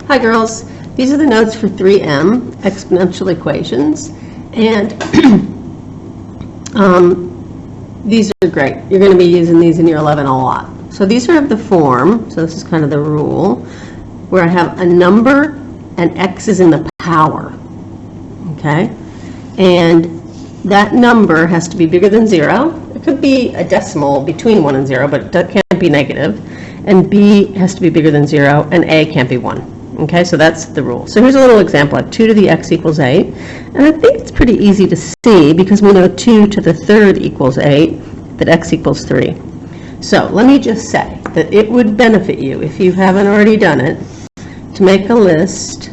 Hi girls, these are the notes for 3M, exponential equations, and these are great. You're going to be using these in year 11 a lot. So these are of the form, so this is kind of the rule, where I have a number and x is in the power, okay? And that number has to be bigger than 0. It could be a decimal between 1 and 0, but it can't be negative. And b has to be bigger than 0, and a can't be 1. Okay, so that's the rule. So here's a little example, like 2 to the x equals 8. And I think it's pretty easy to see because we know 2 to the third equals 8, that x equals 3. So let me just say that it would benefit you, if you haven't already done it, to make a list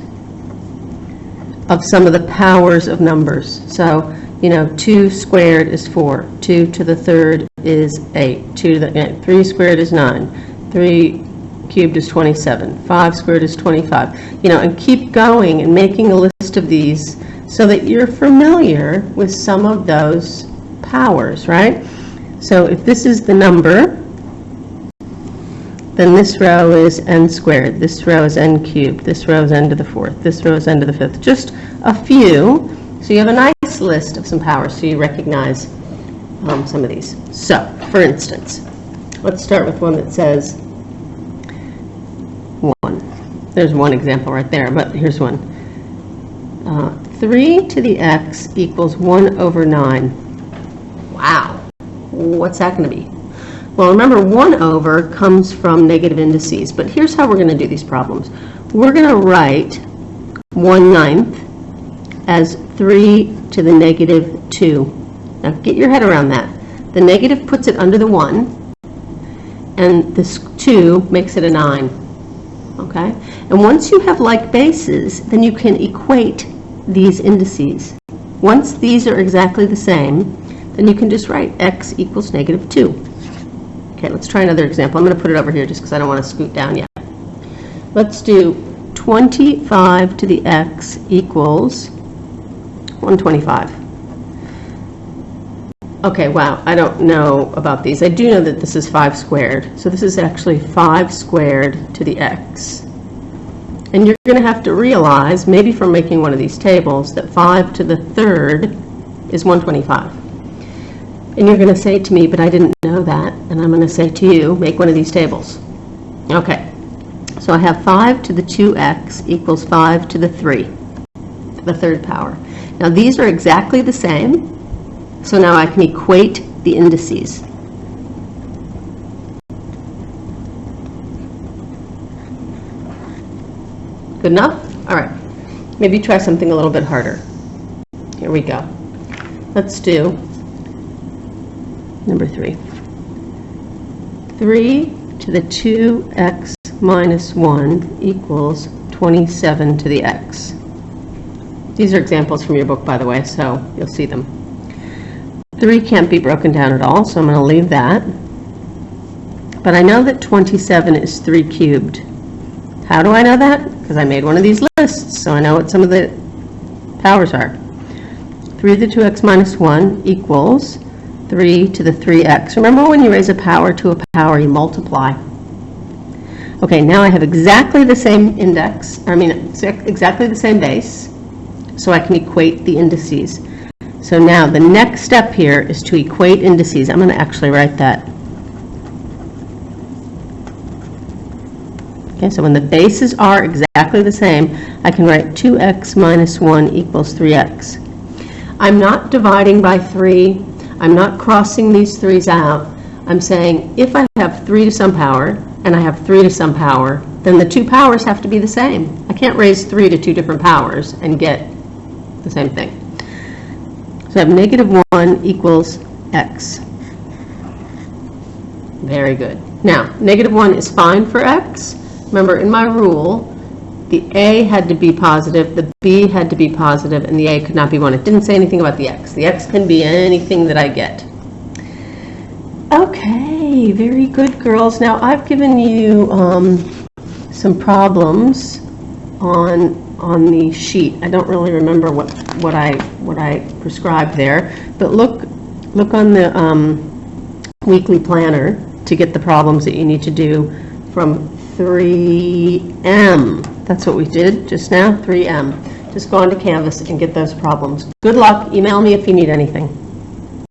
of some of the powers of numbers. So, you know, 2 squared is 4, 2 to the third is 8, 3 squared is 9, 3 cubed is 27, 5 squared is 25, you know, and keep going and making a list of these so that you're familiar with some of those powers, right? So if this is the number, then this row is n squared, this row is n cubed, this row is n to the fourth, this row is n to the fifth, just a few, so you have a nice list of some powers so you recognize some of these. So, for instance, let's start with one that says 1. There's one example right there, but here's one. 3 to the x equals 1 over 9. Wow. What's that going to be? Well, remember, 1 over comes from negative indices, but here's how we're going to do these problems. We're going to write 1/9 as 3 to the negative 2. Now, get your head around that. The negative puts it under the 1, and this 2 makes it a 9. Okay? And once you have like bases, then you can equate these indices. Once these are exactly the same, then you can just write x equals negative 2. Okay, let's try another example. I'm going to put it over here just because I don't want to scoot down yet. Let's do 25 to the x equals 125. Okay, wow, I don't know about these. I do know that this is 5 squared. So this is actually 5 squared to the x. And you're going to have to realize, maybe from making one of these tables, that 5 to the third is 125. And you're going to say to me, but I didn't know that. And I'm going to say to you, make one of these tables. Okay, so I have 5 to the 2x equals 5 to the 3, the third power. Now these are exactly the same. So now I can equate the indices. Good enough? All right. Maybe try something a little bit harder. Here we go. Let's do number 3. 3 to the 2x minus 1 equals 27 to the x. These are examples from your book, by the way, so you'll see them. 3 can't be broken down at all, so I'm going to leave that. But I know that 27 is 3 cubed. How do I know that? Because I made one of these lists, so I know what some of the powers are. 3 to the 2x minus 1 equals 3 to the 3x. Remember, when you raise a power to a power, you multiply. Okay, now I have exactly the same index, exactly the same base, so I can equate the indices. So now the next step here is to equate indices. I'm going to actually write that. Okay, so when the bases are exactly the same, I can write 2x minus 1 equals 3x. I'm not dividing by 3. I'm not crossing these 3's out. I'm saying if I have 3 to some power and I have 3 to some power, then the two powers have to be the same. I can't raise 3 to 2 different powers and get the same thing. So I have negative 1 equals x. Very good. Now, negative 1 is fine for x. Remember, in my rule, the a had to be positive, the b had to be positive, and the a could not be 1. It didn't say anything about the x. The x can be anything that I get. Okay, very good, girls. Now, I've given you some problems on the sheet. I don't really remember what I prescribed there, but look on the weekly planner to get the problems that you need to do from 3M. That's what we did just now, 3m. Just go onto Canvas and get those problems. Good luck. Email me if you need anything.